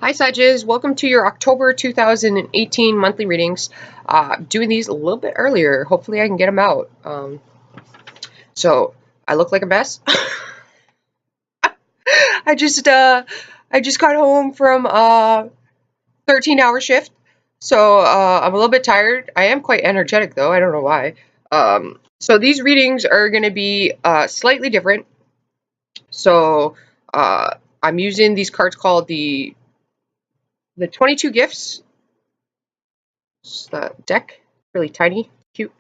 Hi Sages, welcome to your October 2018 monthly readings. Doing these a little bit earlier. Hopefully I can get them out. So I look like a mess. I just got home from a 13-hour shift, so I'm a little bit tired. I am quite energetic though. I don't know why. So these readings are going to be slightly different. So I'm using these cards called the 22 gifts. It's the deck, really tiny, cute.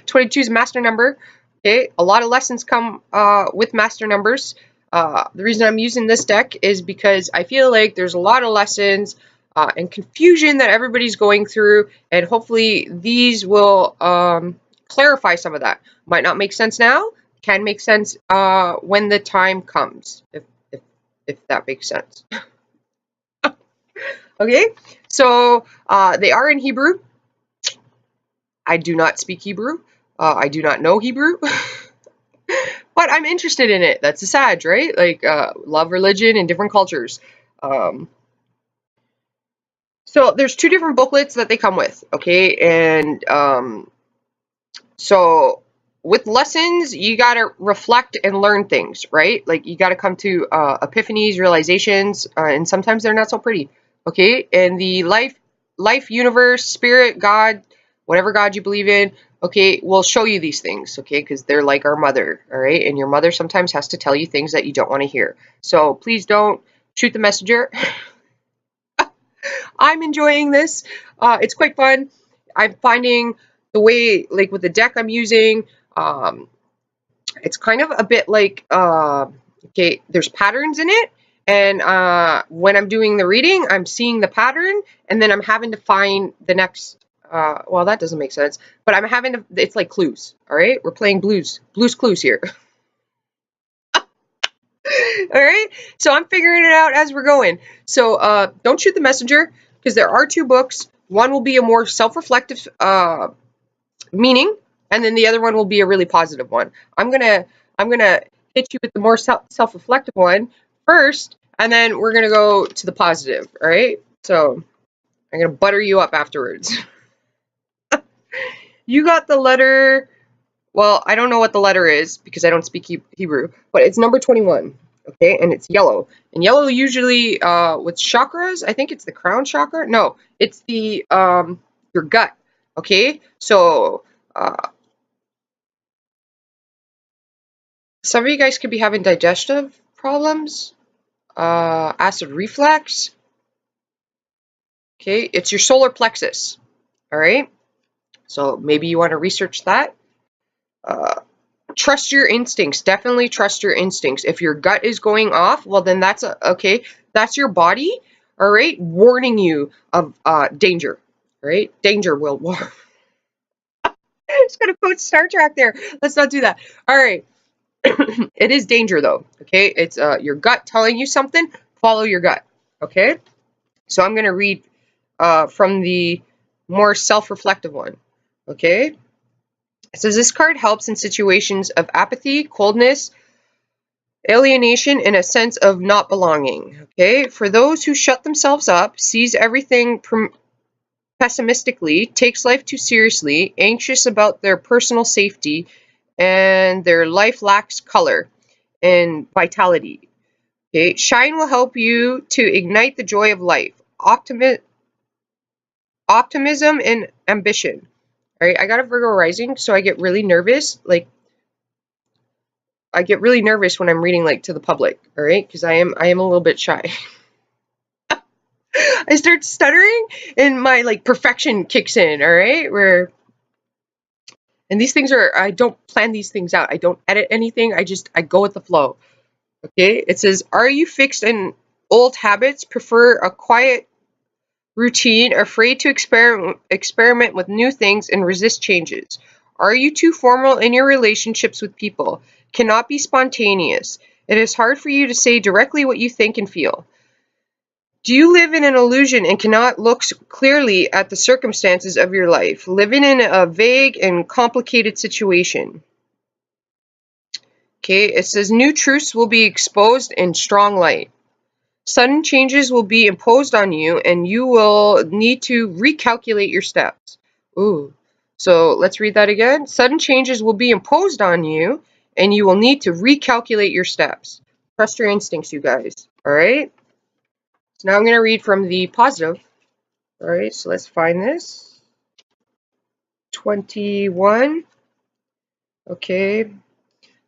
22 is master number. Okay, a lot of lessons come with master numbers. The reason I'm using this deck is because I feel like there's a lot of lessons and confusion that everybody's going through, and hopefully these will clarify some of that. Might not make sense now, can make sense when the time comes, if that makes sense. Okay, so they are in Hebrew. I do not speak Hebrew. I do not know Hebrew. But I'm interested in it. That's a Sag, right? Like, love religion and different cultures. So there's two different booklets that they come with, okay? And so with lessons, you got to reflect and learn things, right? Like, you got to come to epiphanies, realizations, and sometimes they're not so pretty, okay? And the life, universe, spirit, God, whatever God you believe in, okay, will show you these things, okay? Because they're like our mother, all right? And your mother sometimes has to tell you things that you don't want to hear. So please don't shoot the messenger. I'm enjoying this. It's quite fun. I'm finding the way, like with the deck I'm using, it's kind of a bit like, okay, there's patterns in it. And when I'm doing the reading, I'm seeing the pattern, and then I'm having to find the next, well, that doesn't make sense, but I'm having to, it's like clues, all right? We're playing Blues Clues here. All right, so I'm figuring it out as we're going. So don't shoot the messenger, because there are two books. One will be a more self-reflective meaning, and then the other one will be a really positive one. I'm gonna hit you with the more self-reflective one first, and then we're gonna go to the positive. All right, so I'm gonna butter you up afterwards. You got the letter. Well, I don't know what the letter is because I don't speak Hebrew, but it's number 21. Okay, and it's yellow. And yellow usually with chakras, I think it's the crown chakra. No, it's the your gut. Okay, so some of you guys could be having digestive problems, acid reflux. Okay, it's your solar plexus. All right, so maybe you want to research that. Trust your instincts. Definitely trust your instincts. If your gut is going off, well, then that's okay. That's your body, all right, warning you of danger. All right, danger will warn. Just gonna quote Star Trek there. Let's not do that. All right, it is danger though. Okay, it's your gut telling you something. Follow your gut. Okay, so I'm gonna read from the more self-reflective one. Okay. It says this card helps in situations of apathy, coldness, alienation, and a sense of not belonging. Okay, for those who shut themselves up, sees everything pessimistically, takes life too seriously, anxious about their personal safety, and their life lacks color and vitality. Okay, shine will help you to ignite the joy of life, optimism, and ambition. All right, I got a Virgo rising, so I get really nervous. Like, I get really nervous when I'm reading like to the public. All right, because I am a little bit shy. I start stuttering, and my like perfection kicks in. All right, and these things are, I don't plan these things out. I don't edit anything. I go with the flow. Okay, it says, are you fixed in old habits? Prefer a quiet routine, afraid to experiment with new things and resist changes? Are you too formal in your relationships with people? Cannot be spontaneous. It is hard for you to say directly what you think and feel. Do you live in an illusion and cannot look clearly at the circumstances of your life, living in a vague and complicated situation? Okay, it says new truths will be exposed in strong light. Sudden changes will be imposed on you, and you will need to recalculate your steps. Ooh. So let's read that again. Sudden changes will be imposed on you, and you will need to recalculate your steps. Trust your instincts, you guys. All right? So now I'm going to read from the positive. All right, so let's find this. 21. Okay.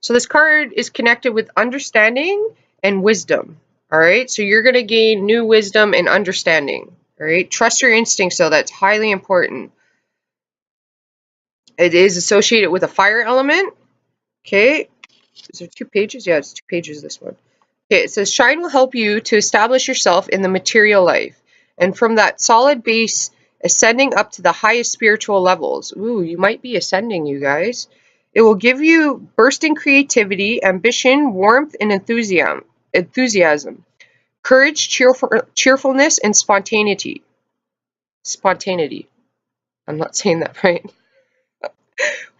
So this card is connected with understanding and wisdom. All right, so you're going to gain new wisdom and understanding. All right, trust your instincts, though. That's highly important. It is associated with a fire element. Okay, is there 2 pages? Yeah, it's 2 pages, this one. Okay, it says, shine will help you to establish yourself in the material life. And from that solid base, ascending up to the highest spiritual levels. Ooh, you might be ascending, you guys. It will give you bursting creativity, ambition, warmth, and enthusiasm, courage, cheerfulness, and spontaneity. Spontaneity. I'm not saying that right.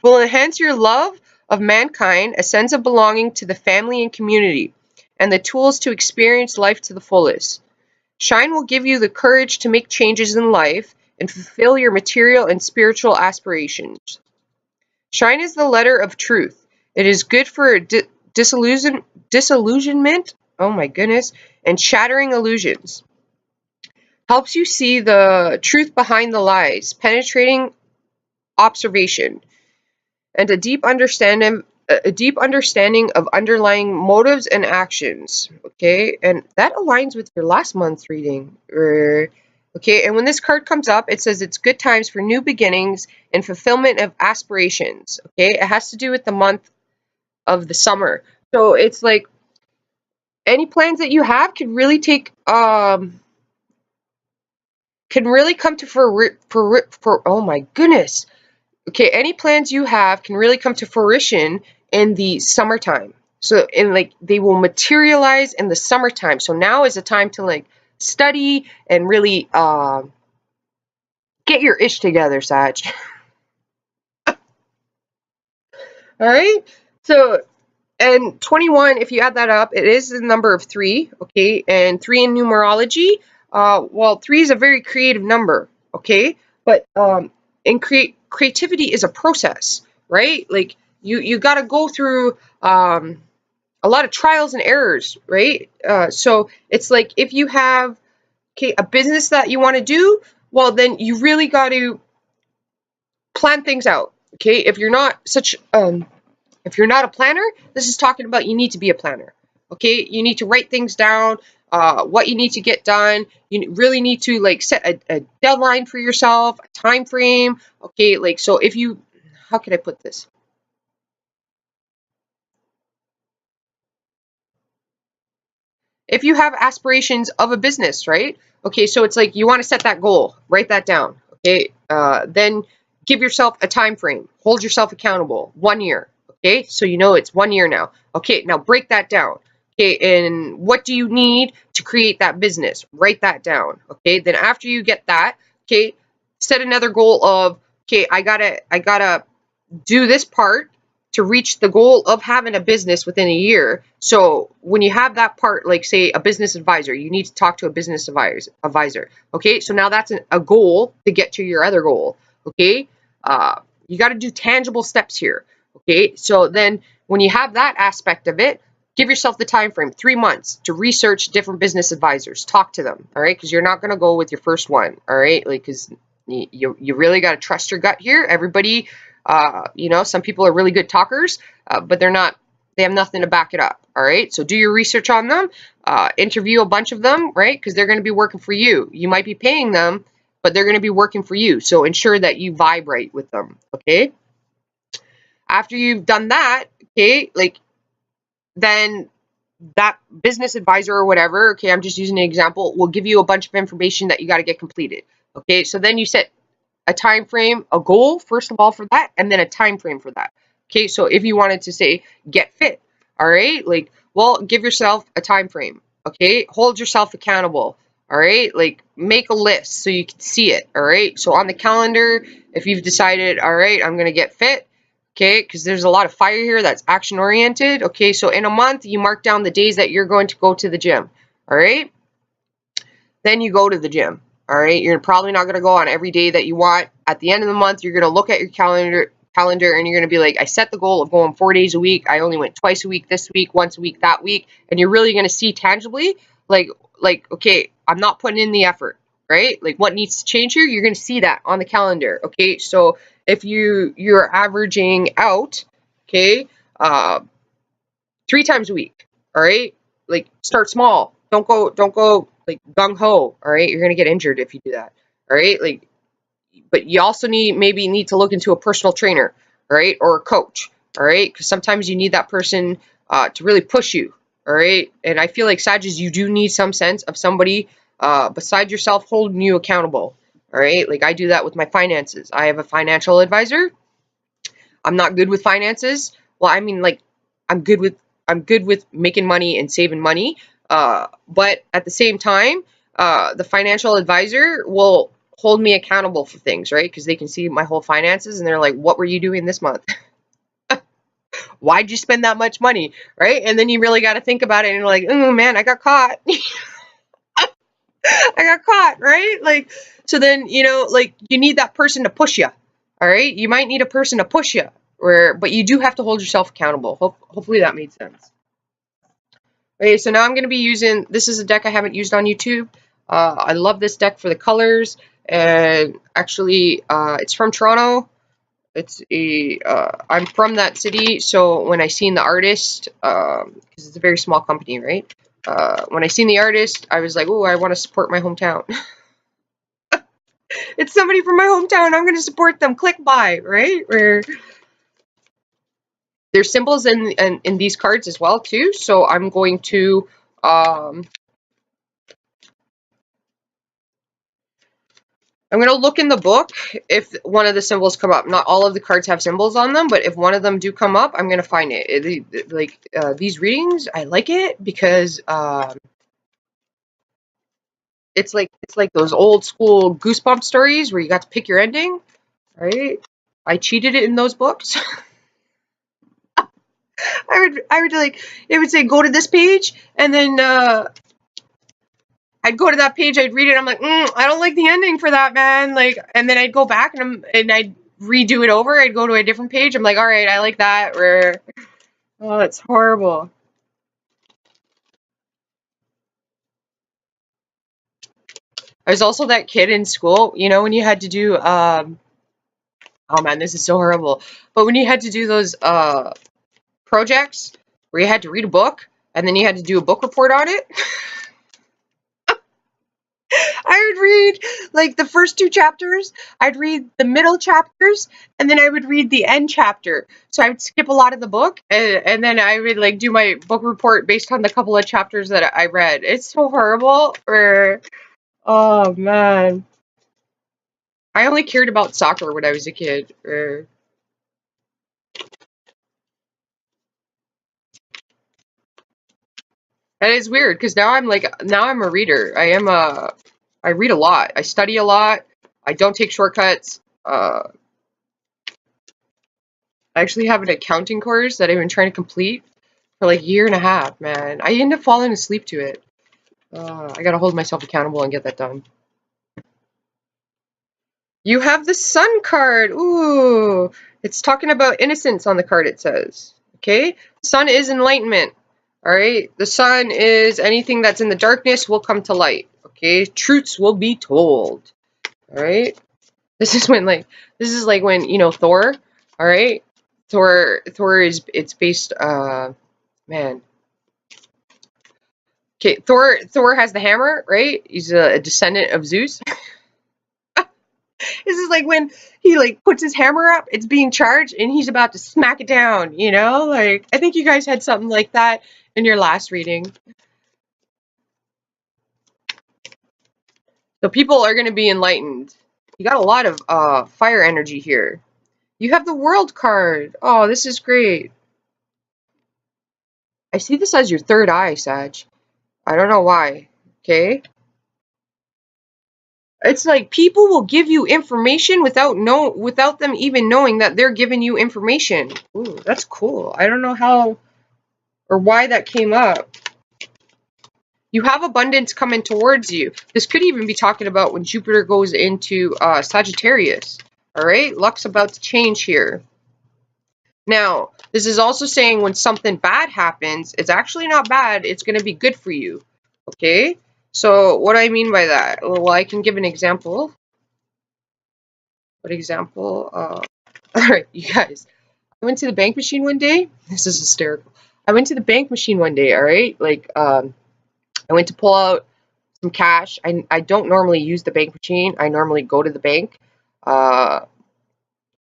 Will enhance your love of mankind, a sense of belonging to the family and community, and the tools to experience life to the fullest. Shine will give you the courage to make changes in life and fulfill your material and spiritual aspirations. Shine is the letter of truth. It is good for disillusionment, oh my goodness, and shattering illusions. Helps you see the truth behind the lies, penetrating observation, and a deep understanding of underlying motives and actions. Okay, and that aligns with your last month's reading. Okay, and when this card comes up, it says it's good times for new beginnings and fulfillment of aspirations. Okay, it has to do with the month of the summer. So it's like any plans that you have can really come to for oh my goodness. Okay, any plans you have can really come to fruition in the summertime. So, and like they will materialize in the summertime. So now is the time to like study and really get your ish together, Sag. All right. So, and 21, if you add that up, it is the number of 3. Okay, and 3 in numerology. Well, 3 is a very creative number. Okay, but in creativity is a process, right? Like you got to go through a lot of trials and errors, right? So it's like if you have a business that you want to do, well, then you really got to plan things out. Okay, if you're not a planner, this is talking about you need to be a planner. Okay, you need to write things down, what you need to get done. You really need to like set a deadline for yourself, a time frame. Okay, like so if you, how can I put this? If you have aspirations of a business, right? Okay, so it's like you want to set that goal, write that down. Okay, then give yourself a time frame, hold yourself accountable. 1 year. Okay, so you know it's 1 year now. Okay, now break that down. Okay, and what do you need to create that business? Write that down. Okay, then after you get that, okay, set another goal of okay, I gotta do this part to reach the goal of having a business within a year. So when you have that part, like say a business advisor, you need to talk to a business advisor. Okay, so now that's a goal to get to your other goal. Okay, you got to do tangible steps here. Okay, so then when you have that aspect of it, give yourself the time frame, 3 months, to research different business advisors. Talk to them, all right? Because you're not going to go with your first one, all right? Like, because you really got to trust your gut here. Everybody, some people are really good talkers, but they have nothing to back it up, all right? So do your research on them, interview a bunch of them, right? Because they're going to be working for you. You might be paying them, but they're going to be working for you. So ensure that you vibrate with them, okay? After you've done that, okay, like then that business advisor or whatever, okay, I'm just using an example, will give you a bunch of information that you got to get completed. Okay, so then you set a time frame, a goal, first of all, for that, and then a time frame for that. Okay, so if you wanted to say get fit, all right, like, well, give yourself a time frame. Okay, hold yourself accountable. All right, like make a list so you can see it. All right, so on the calendar, if you've decided, all right, I'm gonna get fit. Okay, because there's a lot of fire here that's action oriented. Okay, so in a month, you mark down the days that you're going to go to the gym. All right, then you go to the gym. All right, you're probably not going to go on every day that you want. At the end of the month, you're going to look at your calendar and you're going to be like, I set the goal of going 4 days a week. I only went twice a week this week, once a week that week, and you're really going to see tangibly like okay, I'm not putting in the effort, right? Like what needs to change here, you're going to see that on the calendar. Okay, so if you're averaging out, okay, 3 times a week, all right, like start small. Don't go like gung ho. All right, you're gonna get injured if you do that. All right, like, but you also maybe need to look into a personal trainer, all right, or a coach, all right, because sometimes you need that person to really push you, all right. And I feel like Sagittarius, you do need some sense of somebody beside yourself holding you accountable, all right. Like I do that with my finances. I have a financial advisor. I'm not good with finances. Well, I mean, like, I'm good with making money and saving money. But at the same time, the financial advisor will hold me accountable for things, right? Because they can see my whole finances and they're like, "What were you doing this month? Why'd you spend that much money?" Right? And then you really got to think about it, and you're like, "Oh man, I got caught." I got caught, right? Like, so then, like you need that person to push you. All right. You might need a person to push you, but you do have to hold yourself accountable. Hopefully that made sense. Okay. So now I'm going to be using, this is a deck I haven't used on YouTube. I love this deck for the colors, and actually, it's from Toronto. I'm from that city. So when I seen the artist, because it's a very small company, right? When I seen the artist, I was like, oh, I want to support my hometown. It's somebody from my hometown. I'm going to support them. Click buy, right? Or there's symbols in these cards as well too. So I'm going to look in the book if one of the symbols come up. Not all of the cards have symbols on them, but if one of them do come up, I'm going to find it. These readings, I like it because it's like those old school Goosebump stories where you got to pick your ending, right? I cheated it in those books. I would like, it would say go to this page, and then I'd go to that page, I'd read it, I'm like, I don't like the ending for that, man. Like, and then I'd go back and I'd redo it over. I'd go to a different page. I'm like, all right, I like that. Or, oh, it's horrible. I was also that kid in school, when you had to do, oh man, this is so horrible. But when you had to do those projects where you had to read a book and then you had to do a book report on it. I would read like the first 2 chapters, I'd read the middle chapters, and then I would read the end chapter. So I would skip a lot of the book, and then I would like do my book report based on the couple of chapters that I read. It's so horrible. Oh man, I only cared about soccer when I was a kid. And it's weird because now I'm a reader. I read a lot. I study a lot. I don't take shortcuts. I actually have an accounting course that I've been trying to complete for like a year and a half, man. I end up falling asleep to it. I gotta hold myself accountable and get that done. You have the Sun card. Ooh, it's talking about innocence on the card, it says. Okay, Sun is enlightenment. All right, the Sun is anything that's in the darkness will come to light. Okay, truths will be told. All right, this is like when Thor. All right, Thor is it's based. Man. Okay, Thor has the hammer, right? He's a descendant of Zeus. This is like when he like puts his hammer up, it's being charged, and he's about to smack it down. Like I think you guys had something like that in your last reading. So people are going to be enlightened. You got a lot of fire energy here. You have the World card. Oh, this is great. I see this as your third eye, Sag. I don't know why. Okay. It's like people will give you information without them even knowing that they're giving you information. Ooh, that's cool. I don't know how or why that came up. You have abundance coming towards you. This could even be talking about when Jupiter goes into Sagittarius. All right, luck's about to change here. Now, this is also saying when something bad happens, it's actually not bad. It's going to be good for you. Okay? So, what do I mean by that? Well, I can give an example. What example? All right, you guys. I went to the bank machine one day. This is hysterical. I went to the bank machine one day, all right? Like, I went to pull out some cash. I don't normally use the bank machine. I normally go to the bank.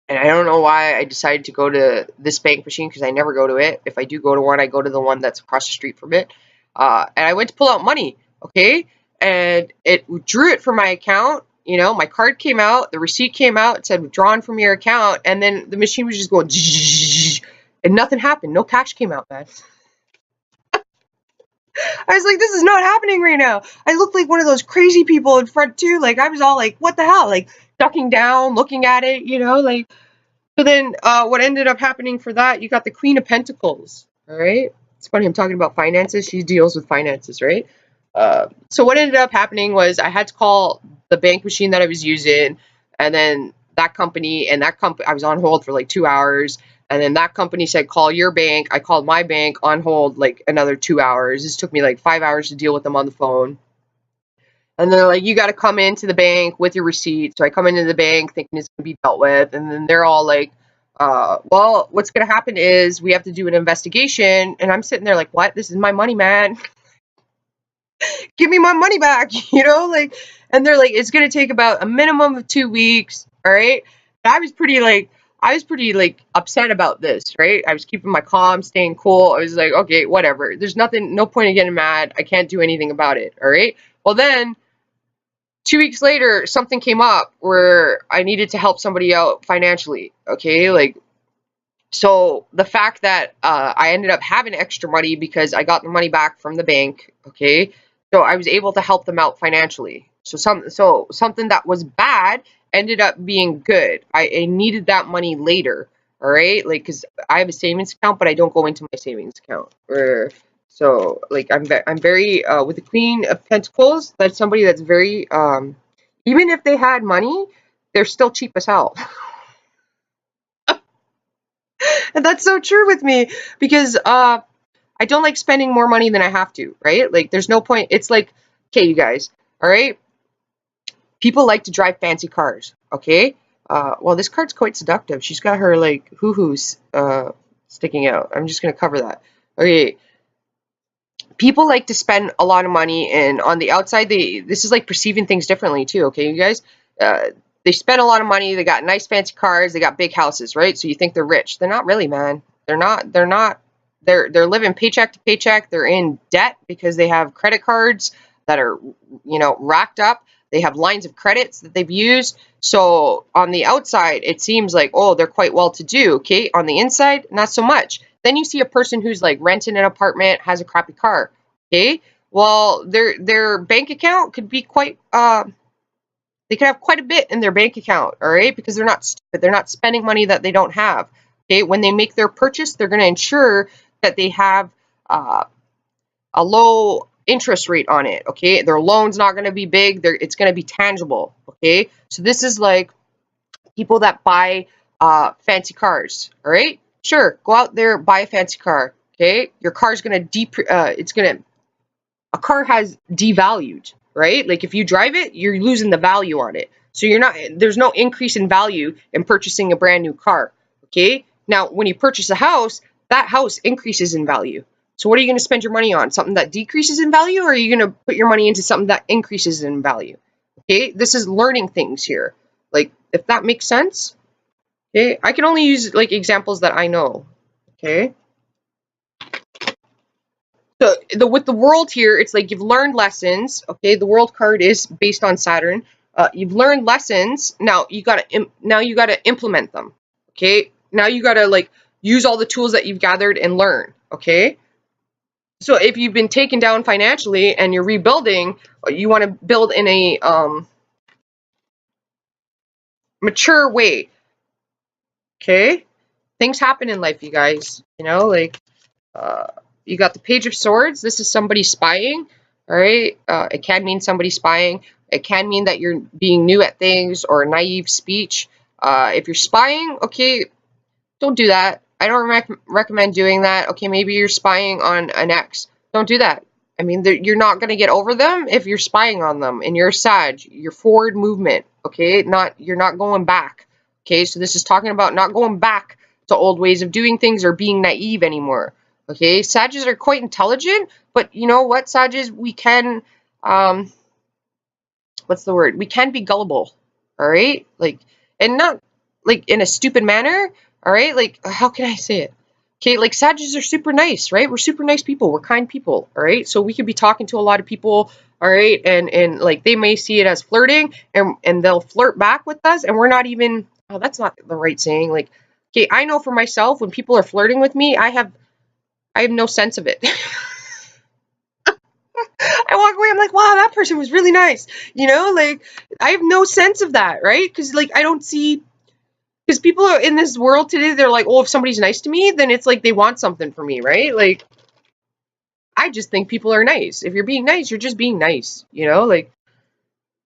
And I don't know why I decided to go to this bank machine because I never go to it. If I do go to one, I go to the one that's across the street from it. And I went to pull out money, okay? And it drew it from my account. You know, my card came out, the receipt came out, it said withdrawn from your account, and then the machine was just going, and nothing happened. No cash came out, man. I was like, this is not happening right now. I looked like one of those crazy people in front too. Like I was all like, what the hell? Like ducking down, looking at it, you know, like. So then what ended up happening for that, you got the Queen of Pentacles, all right? It's funny, I'm talking about finances. She deals with finances, right? So what ended up happening was I had to call the bank machine that I was using, and then that company, I was on hold for like 2 hours, and then that company said, call your bank. I called my bank on hold like another 2 hours. This took me like 5 hours to deal with them on the phone. And they're like, you got to come into the bank with your receipt. So I come into the bank thinking it's going to be dealt with. And then they're all like, well, what's going to happen is we have to do an investigation. And I'm sitting there like, what? This is my money, man. Give me my money back, you know? Like, and they're like, it's going to take about a minimum of 2 weeks. All right. And I was pretty upset about this, right? I was keeping my calm, staying cool. I was like, okay, whatever. There's no point in getting mad. I can't do anything about it. All right. Well, then 2 weeks later, something came up where I needed to help somebody out financially. Okay, like, so the fact that I ended up having extra money because I got the money back from the bank. Okay, so I was able to help them out financially. So something that was bad ended up being good. I needed that money later. All right, like because I have a savings account, but I don't go into my savings account. So like I'm very with the Queen of Pentacles, that's somebody that's very even if they had money, they're still cheap as hell. And that's so true with me because I don't like spending more money than I have to, right? Like there's no point. It's like, okay, you guys, all right? People like to drive fancy cars, okay? Well, this card's quite seductive. She's got her like hoo-hoos sticking out. I'm just gonna cover that. Okay, people like to spend a lot of money, and on the outside, this is like perceiving things differently too. Okay, you guys, they spend a lot of money. They got nice fancy cars. They got big houses, right? So you think they're rich. They're not really, man. They're not. They're not. They're living paycheck to paycheck. They're in debt because they have credit cards that are, racked up. They have lines of credits that they've used. So on the outside, it seems like, oh, they're quite well to do. Okay, on the inside, not so much. Then you see a person who's like renting an apartment, has a crappy car. Okay, well, their bank account could be quite they could have quite a bit in their bank account, all right, because they're not stupid. They're not spending money that they don't have. Okay, when they make their purchase, they're going to ensure that they have a low interest rate on it. Okay, their loan's not going to be big. It's going to be tangible. Okay, so this is like people that buy fancy cars. All right, sure, go out there, buy a fancy car. Okay, your car's going to a car has devalued, right? Like if you drive it, you're losing the value on it. So there's no increase in value in purchasing a brand new car. Okay, now when you purchase a house, that house increases in value. So what are you going to spend your money on? Something that decreases in value, or are you going to put your money into something that increases in value? Okay, this is learning things here. Like if that makes sense. Okay, I can only use like examples that I know. Okay. So with the world here, it's like you've learned lessons. Okay, the world card is based on Saturn. You've learned lessons. Now you gotta implement them. Okay, now you gotta like use all the tools that you've gathered and learn. Okay, so if you've been taken down financially and you're rebuilding, you want to build in a mature way. Okay, things happen in life, you guys. Like. You got the Page of Swords. This is somebody spying. All right. It can mean somebody spying. It can mean that you're being new at things or naive speech. If you're spying, okay, don't do that. I don't recommend doing that. Okay, maybe you're spying on an ex. Don't do that. I mean, you're not going to get over them if you're spying on them. And you're Sag. You're forward movement. Okay, you're not going back. Okay, so this is talking about not going back to old ways of doing things or being naive anymore. Okay, Sages are quite intelligent, but you know what, Sages, we can, what's the word? We can be gullible. All right, like, and not like in a stupid manner. All right, like, how can I say it? Okay, like Sages are super nice, right? We're super nice people. We're kind people. All right, so we could be talking to a lot of people. All right, and like they may see it as flirting, and they'll flirt back with us, and we're not even. Oh, that's not the right saying. Like, okay, I know for myself when people are flirting with me, I have no sense of it. I walk away, I'm like, wow, that person was really nice. You know, like, I have no sense of that, right? Because, like, I don't see, because people are in this world today, they're like, oh, if somebody's nice to me, then it's like they want something from me, right? Like, I just think people are nice. If you're being nice, you're just being nice, you know? Like,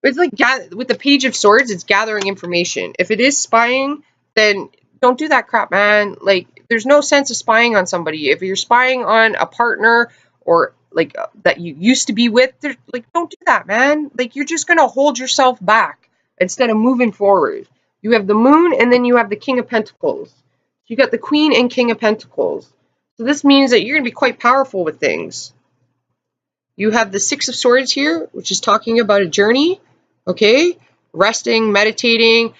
it's like, with the Page of Swords, it's gathering information. If it is spying, then don't do that crap, man. Like, there's no sense of spying on somebody. If you're spying on a partner or like that you used to be with, like, don't do that, man. Like, you're just gonna hold yourself back instead of moving forward. You have the Moon, and then you have the King of Pentacles. You got the Queen and King of Pentacles. So this means that you're gonna be quite powerful with things. You have the Six of Swords here, which is talking about a journey, okay? Resting, meditating.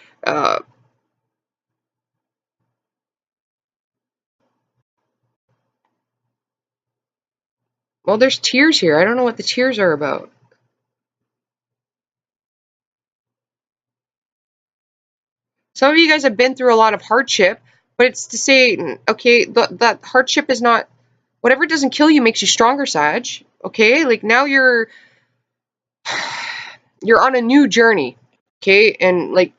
Well, there's tears here. I don't know what the tears are about. Some of you guys have been through a lot of hardship, but it's to say, okay, that hardship is not, whatever doesn't kill you makes you stronger, Sag. Okay, like now you're on a new journey. Okay, and like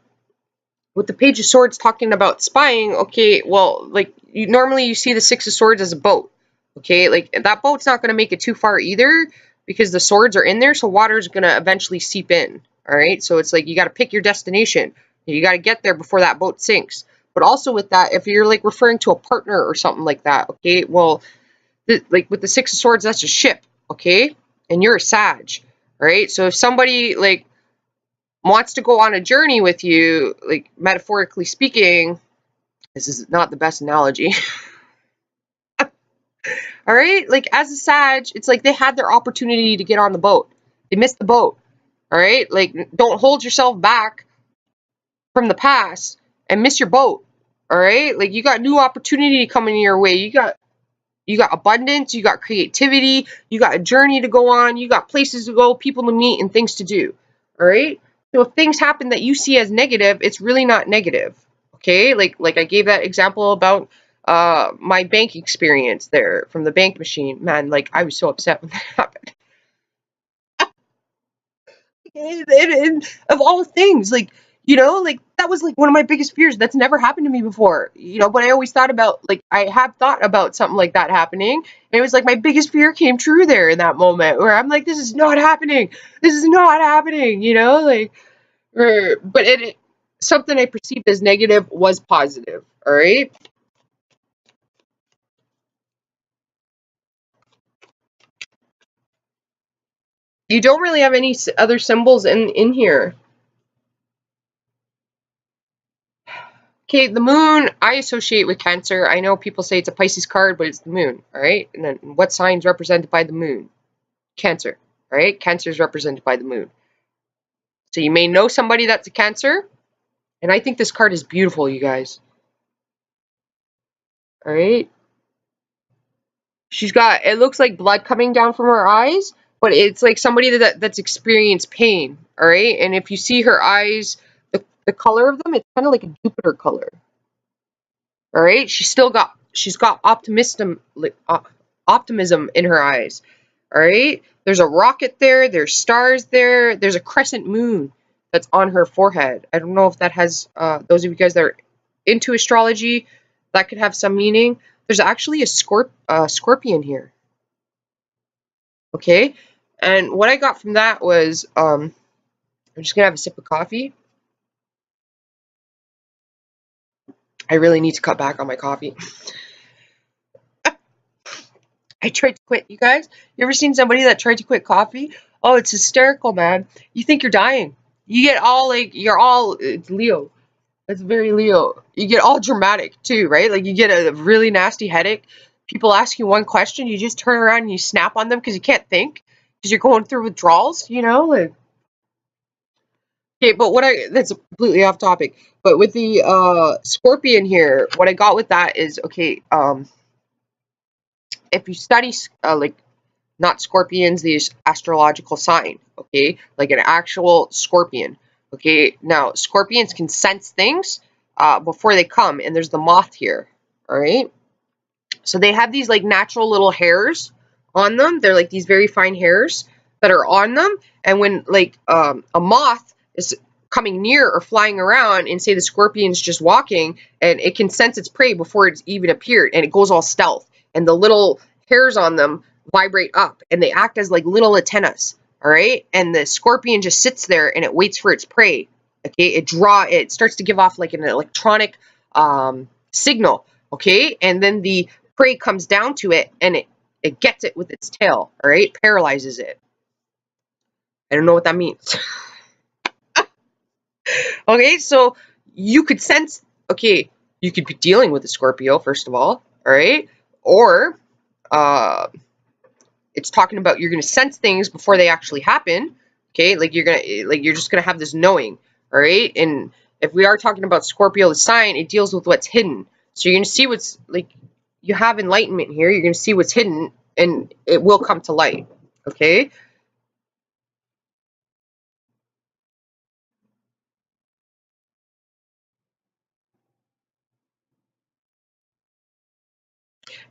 with the Page of Swords talking about spying, okay, well, like normally you see the Six of Swords as a boat. Okay, like that boat's not going to make it too far either because the swords are in there, so water's going to eventually seep in. All right, so it's like you got to pick your destination. You got to get there before that boat sinks. But also with that, if you're like referring to a partner or something like that, okay, well, like with the Six of Swords, that's a ship, okay, and you're a Sag, all right. So if somebody like wants to go on a journey with you, like metaphorically speaking, this is not the best analogy. All right, like as a Sag, it's like they had their opportunity to get on the boat, they missed the boat. All right, like don't hold yourself back from the past and miss your boat. All right, like you got new opportunity coming your way. You got abundance, you got creativity, you got a journey to go on, you got places to go, people to meet, and things to do. All right. So if things happen that you see as negative, it's really not negative. Okay. Like I gave that example about my bank experience there from the bank machine. Man, like I was so upset when that happened. And of all things, like, you know, like that was like one of my biggest fears. That's never happened to me before, you know, but I always thought about, like, I have thought about something like that happening. And it was like my biggest fear came true there in that moment where I'm like, this is not happening. This is not happening, you know, like, but something I perceived as negative was positive. All right. You don't really have any other symbols in here. Okay, the moon I associate with Cancer. I know people say it's a Pisces card, but it's the moon, all right? And then what sign's represented by the moon? Cancer, all right? Cancer is represented by the moon. So you may know somebody that's a Cancer, and I think this card is beautiful, you guys. All right? She's got, it looks like blood coming down from her eyes, but it's like somebody that's experienced pain, all right? And if you see her eyes, the color of them, it's kind of like a Jupiter color. All right, she's got optimism in her eyes. All right, there's a rocket there. There's stars there. There's a crescent moon that's on her forehead. I don't know if that has those of you guys that are into astrology, that could have some meaning. There's actually a scorpion here. Okay, And what I got from that was, I'm just gonna have a sip of coffee. I really need to cut back on my coffee. I tried to quit, you guys. You ever seen somebody that tried to quit coffee? Oh, it's hysterical, man. You think you're dying. You get all like, it's Leo. It's very Leo. You get all dramatic too, right? Like you get a really nasty headache. People ask you one question, you just turn around and you snap on them because you can't think because you're going through withdrawals, you know? Like, okay, but that's completely off topic. But with the scorpion here, what I got with that is, okay, if you study like not scorpions, the astrological sign, okay? Like an actual scorpion, okay? Now, scorpions can sense things before they come, and there's the moth here, all right? So they have these like natural little hairs on them. They're like these very fine hairs that are on them, and when like a moth is coming near or flying around, and say the scorpion's just walking, and it can sense its prey before it's even appeared, and it goes all stealth, and the little hairs on them vibrate up, and they act as like little antennas, all right? And the scorpion just sits there and it waits for its prey. Okay, it starts to give off like an electronic signal, okay? And then the prey comes down to it, and it gets it with its tail, all right? Paralyzes it. I don't know what that means. Okay, so you could sense, okay, you could be dealing with a Scorpio, first of all right? Or it's talking about you're going to sense things before they actually happen, okay? Like you're just going to have this knowing, all right? And if we are talking about Scorpio, the sign, it deals with what's hidden. So you're going to see what's, like, you have enlightenment here. You're going to see what's hidden, and it will come to light, okay?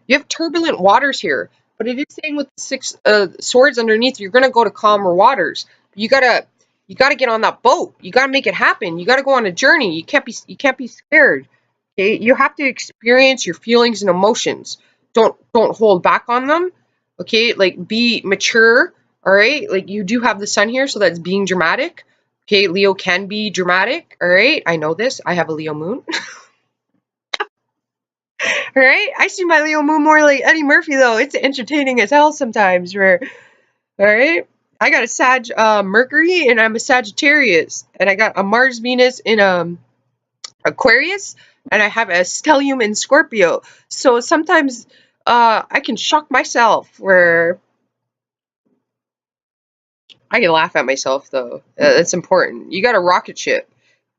You have turbulent waters here, but it is saying with the six swords underneath, you're gonna go to calmer waters. You gotta get on that boat. You gotta make it happen. You gotta go on a journey. You can't be scared. Okay, you have to experience your feelings and emotions. Don't hold back on them. Okay, like be mature. All right, like you do have the sun here, so that's being dramatic. Okay, Leo can be dramatic. All right, I know this. I have a Leo moon. Right? I see my Leo moon more like Eddie Murphy though. It's entertaining as hell sometimes. Where, all right, I got a Sag Mercury, and I'm a Sagittarius, and I got a Mars Venus in Aquarius, and I have a stellium in Scorpio. So sometimes I can shock myself. Where I can laugh at myself though. That's important. You got a rocket ship.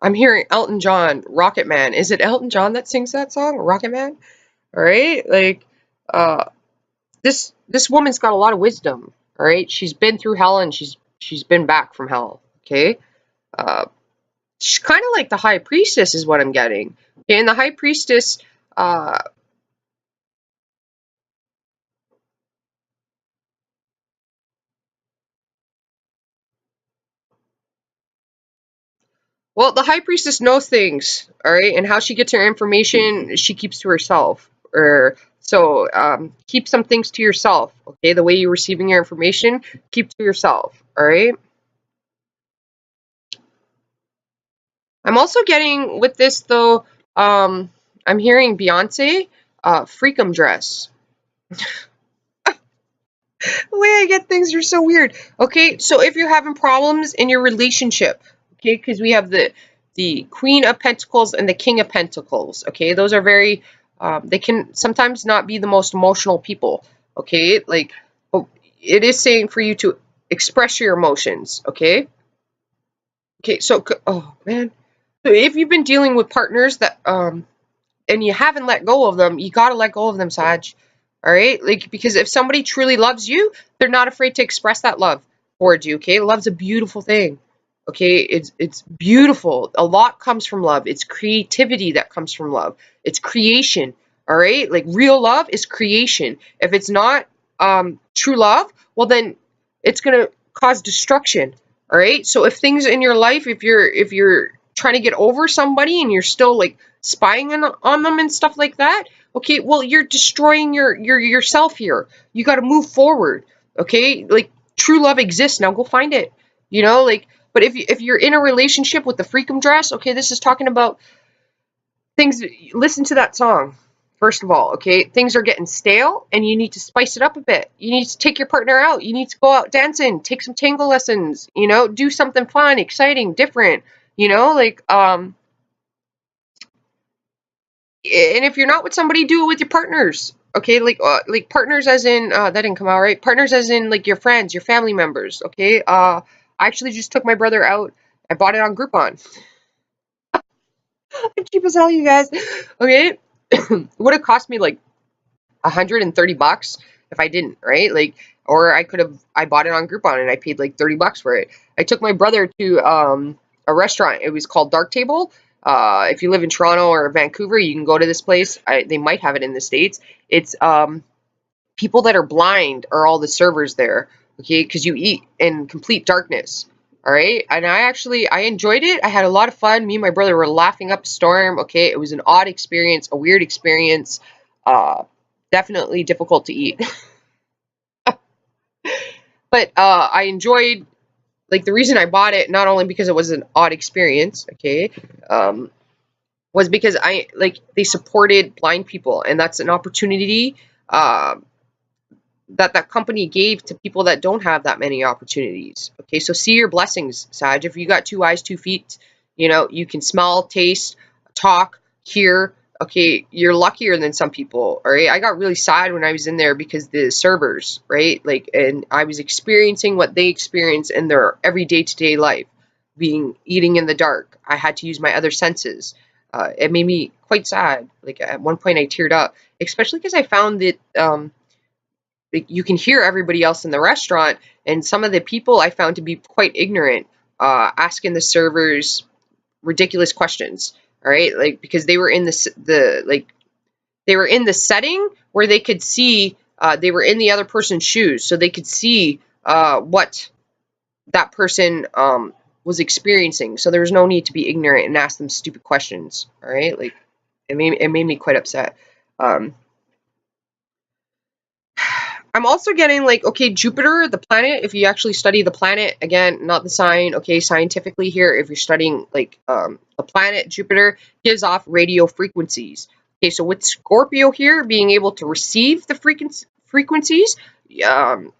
I'm hearing Elton John, Rocket Man. Is it Elton John that sings that song, Rocket Man? All right, like uh this woman's got a lot of wisdom, all right? She's been through hell, and she's been back from hell, okay? Uh she's kind of like the high priestess is what I'm getting. Okay, and the high priestess, uh well, the high priestess knows things, all right? And how she gets her information, she keeps to herself. Or so keep some things to yourself, okay? The way you're receiving your information, keep to yourself, all right? I'm also getting with this though, I'm hearing Beyonce, Freakum Dress. The way I get things are so weird. Okay, so if you're having problems in your relationship, okay, because we have the Queen of Pentacles and the King of Pentacles. Okay, those are very, they can sometimes not be the most emotional people. Okay, like, oh, it is saying for you to express your emotions. Okay. Okay, so oh man, so if you've been dealing with partners that and you haven't let go of them, you gotta let go of them, Sag. All right, like, because if somebody truly loves you, they're not afraid to express that love towards you. Okay, love's a beautiful thing. Okay, it's beautiful. A lot comes from love. It's creativity that comes from love. It's creation. All right, like real love is creation. If it's not true love, well then it's gonna cause destruction. All right, so if things in your life, if you're trying to get over somebody and you're still like spying on them and stuff like that, okay, well, you're destroying yourself here. You got to move forward, okay? Like, True love exists. Now go find it. You know, like, but if you're in a relationship with the freakum dress, okay, this is talking about things. Listen to that song. First of all, okay, things are getting stale and you need to spice it up a bit. You need to take your partner out. You need to go out dancing, take some tango lessons, you know, do something fun, exciting, different, you know, like, and if you're not with somebody, do it with your partners. Okay, like partners as in that didn't come out right. Partners as in like your friends, your family members. Okay, I actually just took my brother out. I bought it on Groupon. Cheap as hell, you guys. Okay, would have cost me like $130 if I didn't, right? Like, or I bought it on Groupon and I paid like $30 for it. I took my brother to a restaurant. It was called Dark Table. If you live in Toronto or Vancouver, you can go to this place. They might have it in the States. It's people that are blind are all the servers there, okay? Because you eat in complete darkness. All right, and I enjoyed it. I had a lot of fun. Me and my brother were laughing up a storm. Okay, it was an odd experience, a weird experience. Uh, Definitely difficult to eat. But I enjoyed, like, the reason I bought it, not only because it was an odd experience, okay, um, was because they supported blind people, and that's an opportunity uh, that company gave to people that don't have that many opportunities. Okay, so see your blessings, Sag. If you got 2 eyes, 2 feet, you know, you can smell, taste, talk, hear. Okay, you're luckier than some people. All right, I got really sad when I was in there because the servers, right, like, and I was experiencing what they experience in their everyday to day life, being eating in the dark. I had to use my other senses. It made me quite sad. Like, at one point I teared up, especially because I found that you can hear everybody else in the restaurant, and some of the people I found to be quite ignorant, asking the servers ridiculous questions. All right, like, because they were in they were in the setting where they could see, they were in the other person's shoes, so they could see what that person was experiencing. So there was no need to be ignorant and ask them stupid questions. All right, like, it made me quite upset. Um, I'm also getting, like, okay, Jupiter, the planet, if you actually study the planet, again, not the sign, okay, scientifically here, if you're studying, like, the planet, Jupiter gives off radio frequencies. Okay, so with Scorpio here, being able to receive the frequencies, um,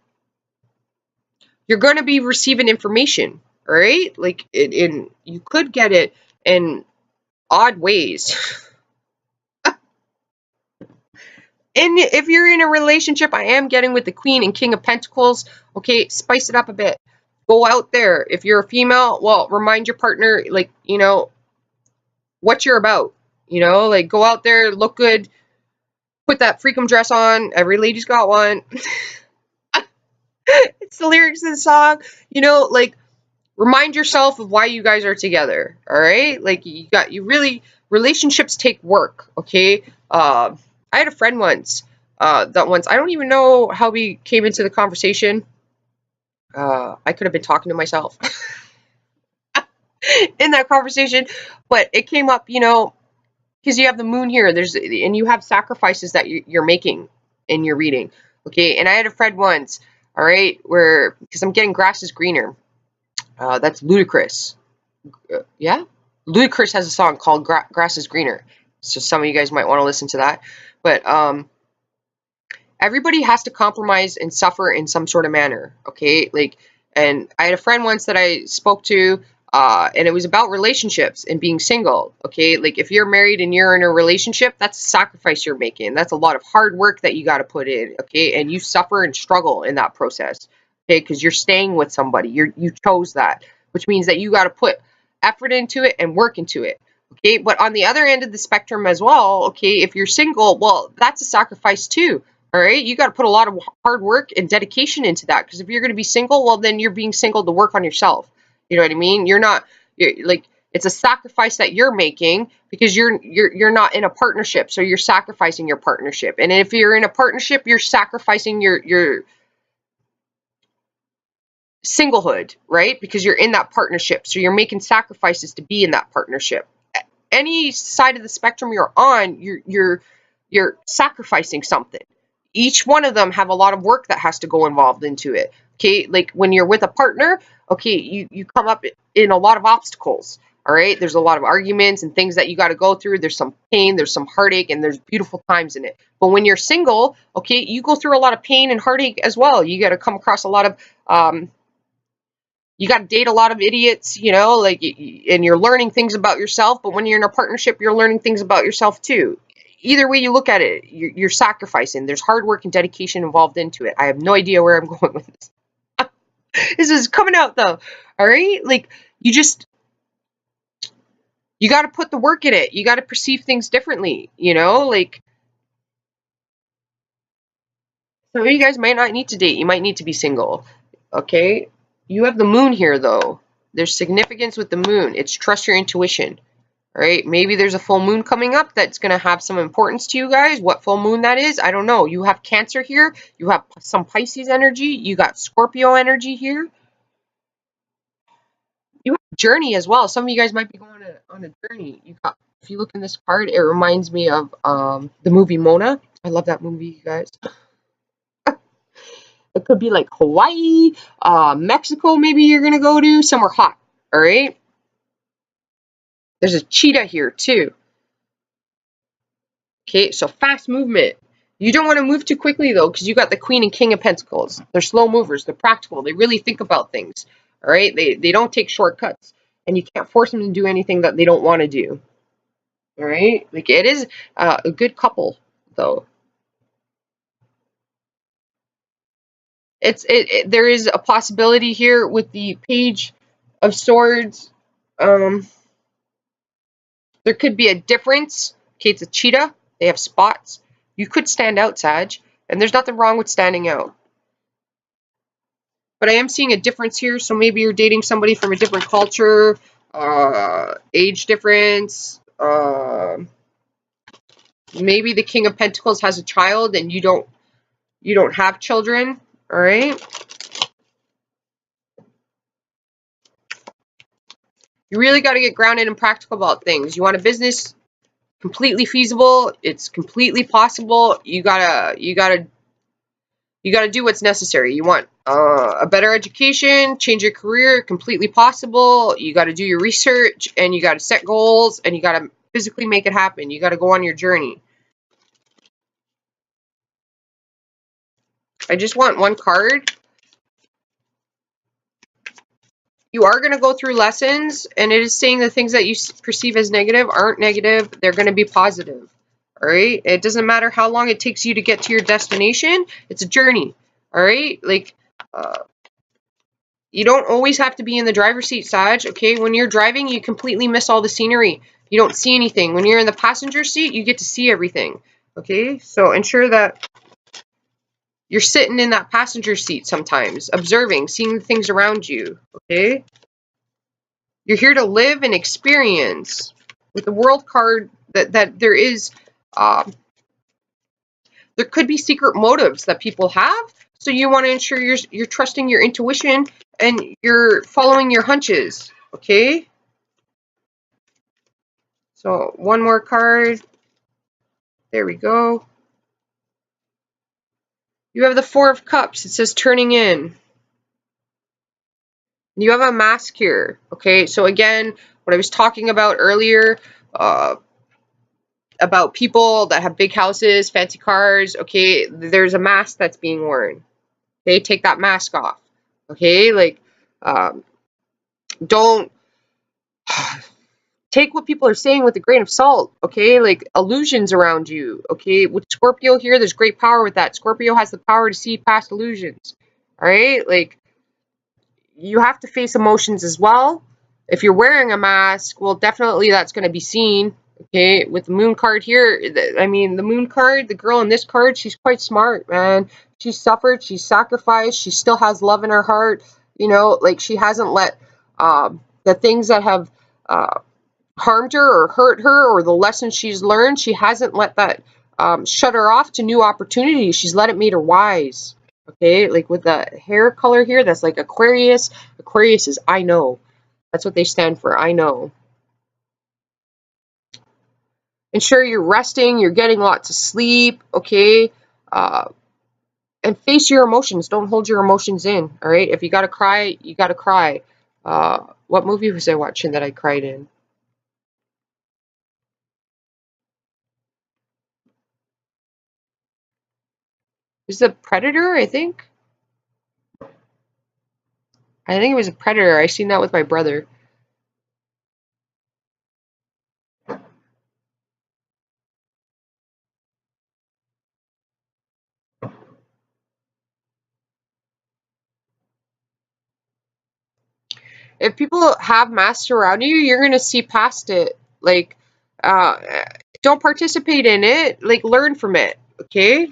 you're going to be receiving information, all right? Like, you could get it in odd ways. And if you're in a relationship, I am getting with the Queen and King of Pentacles. Okay, spice it up a bit. Go out there. If you're a female, well, remind your partner, like, you know, what you're about. You know, like, go out there, look good, put that freakum dress on. Every lady's got one. It's the lyrics of the song. You know, like, remind yourself of why you guys are together. All right, like, relationships take work. Okay, I had a friend once. I don't even know how we came into the conversation. I could have been talking to myself in that conversation, but it came up, you know, because you have the moon here. And you have sacrifices that you're making in your reading. Okay, and I had a friend once. All right, where, because I'm getting grass is greener. That's ludicrous. Yeah, Ludacris has a song called Grass is Greener. So some of you guys might want to listen to that. But everybody has to compromise and suffer in some sort of manner, okay? Like, and I had a friend once that I spoke to, and it was about relationships and being single, okay? Like, if you're married and you're in a relationship, that's a sacrifice you're making. That's a lot of hard work that you got to put in, okay? And you suffer and struggle in that process, okay? Because you're staying with somebody. You chose that, which means that you got to put effort into it and work into it. Okay, but on the other end of the spectrum as well, okay, if you're single, well, that's a sacrifice too. All right, you got to put a lot of hard work and dedication into that, because if you're going to be single, well, then you're being single to work on yourself. You know what I mean? You're like, it's a sacrifice that you're making because you're not in a partnership, so you're sacrificing your partnership. And if you're in a partnership, you're sacrificing your singlehood, right? Because you're in that partnership, so you're making sacrifices to be in that partnership. Any side of the spectrum you're on, you're sacrificing something. Each one of them have a lot of work that has to go involved into it. Okay, like when you're with a partner, okay, you come up in a lot of obstacles. All right, there's a lot of arguments and things that you got to go through. There's some pain, there's some heartache, and there's beautiful times in it. But when you're single, okay, you go through a lot of pain and heartache as well. You got to come across a lot of you got to date a lot of idiots, you know, like, and you're learning things about yourself. But when you're in a partnership, you're learning things about yourself too. Either way you look at it, you're sacrificing. There's hard work and dedication involved into it. I have no idea where I'm going with this. This is coming out though. All right, like you got to put the work in it. You got to perceive things differently. You know, like some of you guys might not need to date. You might need to be single. Okay, you have the moon here though. There's significance with the moon. It's trust your intuition. All right, maybe there's a full moon coming up that's going to have some importance to you guys. What full moon that is, I don't know. You have Cancer here. You have some Pisces energy. You got Scorpio energy here. You have journey as well. Some of you guys might be going on a journey. You got, if you look in this card, it reminds me of the movie Mona. I love that movie, you guys. It could be like Hawaii, Mexico. Maybe you're gonna go to somewhere hot. All right. There's a cheetah here too. Okay, so fast movement. You don't want to move too quickly though, because you got the Queen and King of Pentacles. They're slow movers. They're practical. They really think about things. All right. They don't take shortcuts, and you can't force them to do anything that they don't want to do. All right. Like it is a good couple though. There is a possibility here with the Page of Swords. There could be a difference. Okay, it's a cheetah. They have spots. You could stand out, Sag, and there's nothing wrong with standing out. But I am seeing a difference here, so maybe you're dating somebody from a different culture, age difference. Maybe the King of Pentacles has a child and you don't have children. All right. You really got to get grounded and practical about things. You want a business completely feasible. It's completely possible. You gotta do what's necessary. You want a better education, change your career, completely possible. You got to do your research, and you got to set goals, and you got to physically make it happen. You got to go on your journey. I just want one card. You are going to go through lessons, and it is saying the things that you perceive as negative aren't negative. They're going to be positive. All right? It doesn't matter how long it takes you to get to your destination. It's a journey. All right? Like, you don't always have to be in the driver's seat, Sag. Okay? When you're driving, you completely miss all the scenery. You don't see anything. When you're in the passenger seat, you get to see everything. Okay? So ensure that you're sitting in that passenger seat sometimes, observing, seeing the things around you. Okay? You're here to live and experience. With the World card, that there is, there could be secret motives that people have. So you want to ensure you're trusting your intuition and you're following your hunches. Okay. So one more card. There we go. You have the Four of Cups. It says turning in. You have a mask here. Okay. So again, what I was talking about earlier, about people that have big houses, fancy cars, okay, there's a mask that's being worn. Okay, take that mask off. Okay, like, don't take what people are saying with a grain of salt. Okay, like illusions around you. Okay, with Scorpio here, there's great power with that. Scorpio has the power to see past illusions. All right, like, you have to face emotions as well. If you're wearing a mask, well, definitely that's going to be seen. Okay, with the moon card here, I mean, the moon card, the girl in this card, she's quite smart, man. She's suffered, she's sacrificed, she still has love in her heart. You know, like, she hasn't let the things that have harmed her or hurt her, or the lessons she's learned, she hasn't let that shut her off to new opportunities. She's let it make her wise. Okay, like with the hair color here, that's like Aquarius. Aquarius is I know. That's what they stand for, I know. Ensure you're resting, you're getting lots of sleep, okay? and face your emotions. Don't hold your emotions in. All right. If you gotta cry, you gotta cry. What movie was I watching that I cried in? It was the Predator, I think. I think it was a Predator. I seen that with my brother. If people have masks around you, you're gonna see past it. Like, uh, don't participate in it. Like, learn from it. Okay.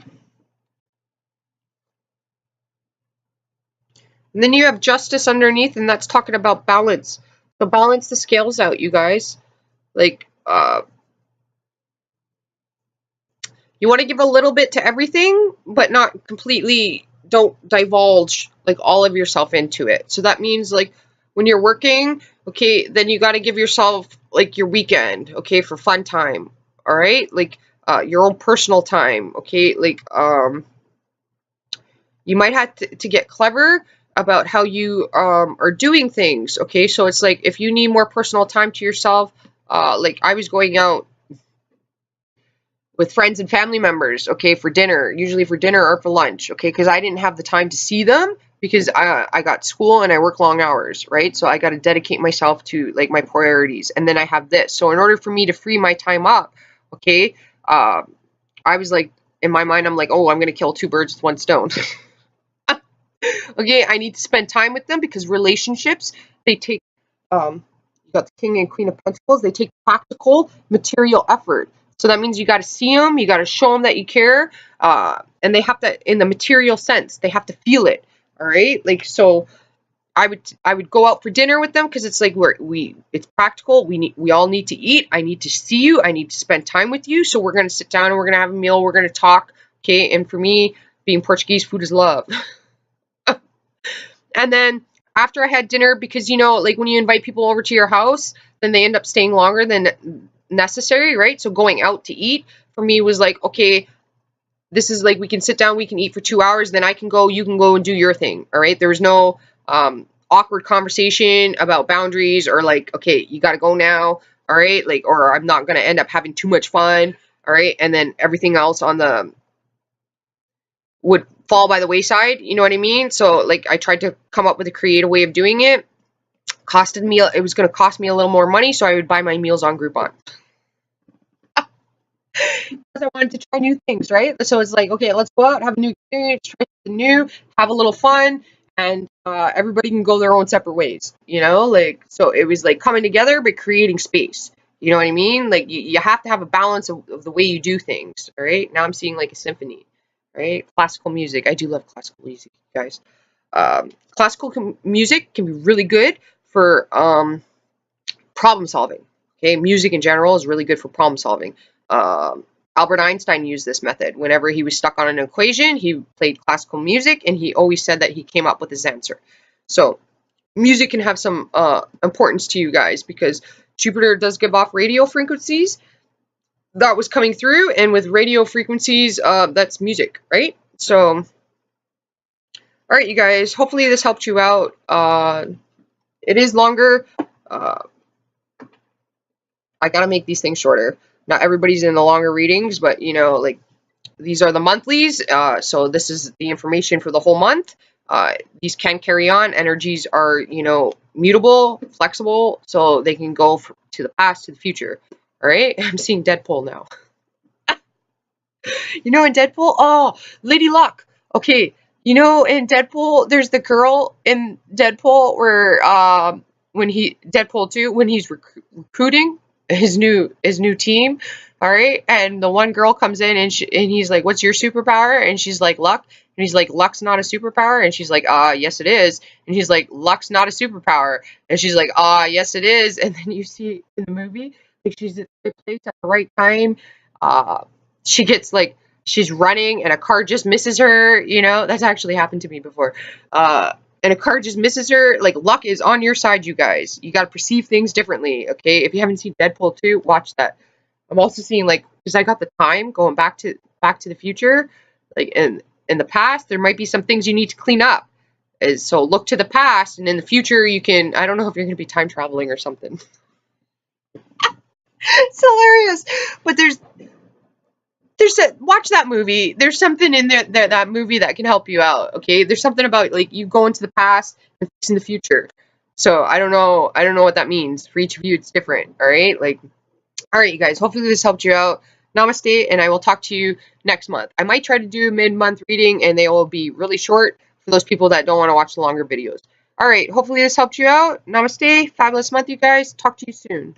And then you have justice underneath, and that's talking about balance. So balance the scales out, you guys. Like, you want to give a little bit to everything, but not completely. Don't divulge like all of yourself into it. So that means like when you're working, okay, then you got to give yourself like your weekend, okay, for fun time. All right, like your own personal time, okay, like you might have to get clever about how you are doing things, okay. So it's like if you need more personal time to yourself, like I was going out with friends and family members, okay, for dinner, usually for dinner or for lunch, okay, because I didn't have the time to see them because I got school and I work long hours, right? So I got to dedicate myself to like my priorities, and then I have this. So in order for me to free my time up, okay, uh, I was like, in my mind, I'm like, oh, I'm gonna kill two birds with one stone. Okay, I need to spend time with them because relationships, they take you got the king and queen of pentacles, they take practical material effort. So that means you got to see them, you got to show them that you care, and they have to, in the material sense, they have to feel it. All right, like so I would go out for dinner with them because it's like it's practical. We all need to eat. I need to see you. I need to spend time with you. So we're gonna sit down and we're gonna have a meal. We're gonna talk. Okay, and for me, being Portuguese, food is love. And then after I had dinner, because like when you invite people over to your house, then they end up staying longer than necessary, right? So going out to eat for me was like, okay, this is like we can sit down, we can eat for 2 hours, then I can go, you can go and do your thing. All right. There was no awkward conversation about boundaries or like, okay, you got to go now. All right. Like, or I'm not going to end up having too much fun. All right. And then everything else on the would fall by the wayside. You know what I mean? So like I tried to come up with a creative way of doing it. Costed me, it was going to cost me a little more money, so I would buy my meals on Groupon. Because I wanted to try new things, right? So it's like, okay, let's go out, have a new experience, try something new, have a little fun, and everybody can go their own separate ways, Like, so it was like coming together, but creating space. You know what I mean? Like, you have to have a balance of the way you do things, all right? Now I'm seeing like a symphony, right? Classical music. I do love classical music, guys. Classical music can be really good for problem solving. Okay, music in general is really good for problem solving. Um, Albert Einstein used this method. Whenever he was stuck on an equation, he played classical music, and he always said that he came up with his answer. So music can have some importance to you guys because Jupiter does give off radio frequencies that was coming through, and with radio frequencies, that's music, right? So, all right, you guys. Hopefully, this helped you out. It is longer. Uh, I gotta make these things shorter. Not everybody's in the longer readings, but like these are the monthlies. So this is the information for the whole month. These can carry on. Energies are mutable, flexible, so they can go to the past, to the future. All right, I'm seeing Deadpool now. In Deadpool, oh, Lady Luck. Okay, in Deadpool, there's the girl in Deadpool where when he Deadpool 2 when he's recruiting his new team, all right, and the one girl comes in and he's like, "What's your superpower?" And she's like, "Luck." And he's like, "Luck's not a superpower." And she's like, yes it is." And he's like, "Luck's not a superpower." And she's like, yes it is." And then you see in the movie, like she's at the right place at the right time. Uh, she gets like she's running and a car just misses her. That's actually happened to me before. And a car just misses her. Like, luck is on your side, you guys. You got to perceive things differently, okay? If you haven't seen Deadpool 2, watch that. I'm also seeing, like, because I got the time going back to the future, like, and in the past, there might be some things you need to clean up. So look to the past, and in the future you can, I don't know if you're going to be time traveling or something. It's hilarious. But watch that movie. There's something in that movie that can help you out, okay? There's something about like you go into the past and fixing the future. So I don't know what that means. For each of you it's different, all right? Like, all right, you guys, hopefully this helped you out. Namaste, and I will talk to you next month. I might try to do mid-month reading, and they will be really short for those people that don't want to watch the longer videos. All right, hopefully this helped you out. Namaste. Fabulous month, you guys. Talk to you soon.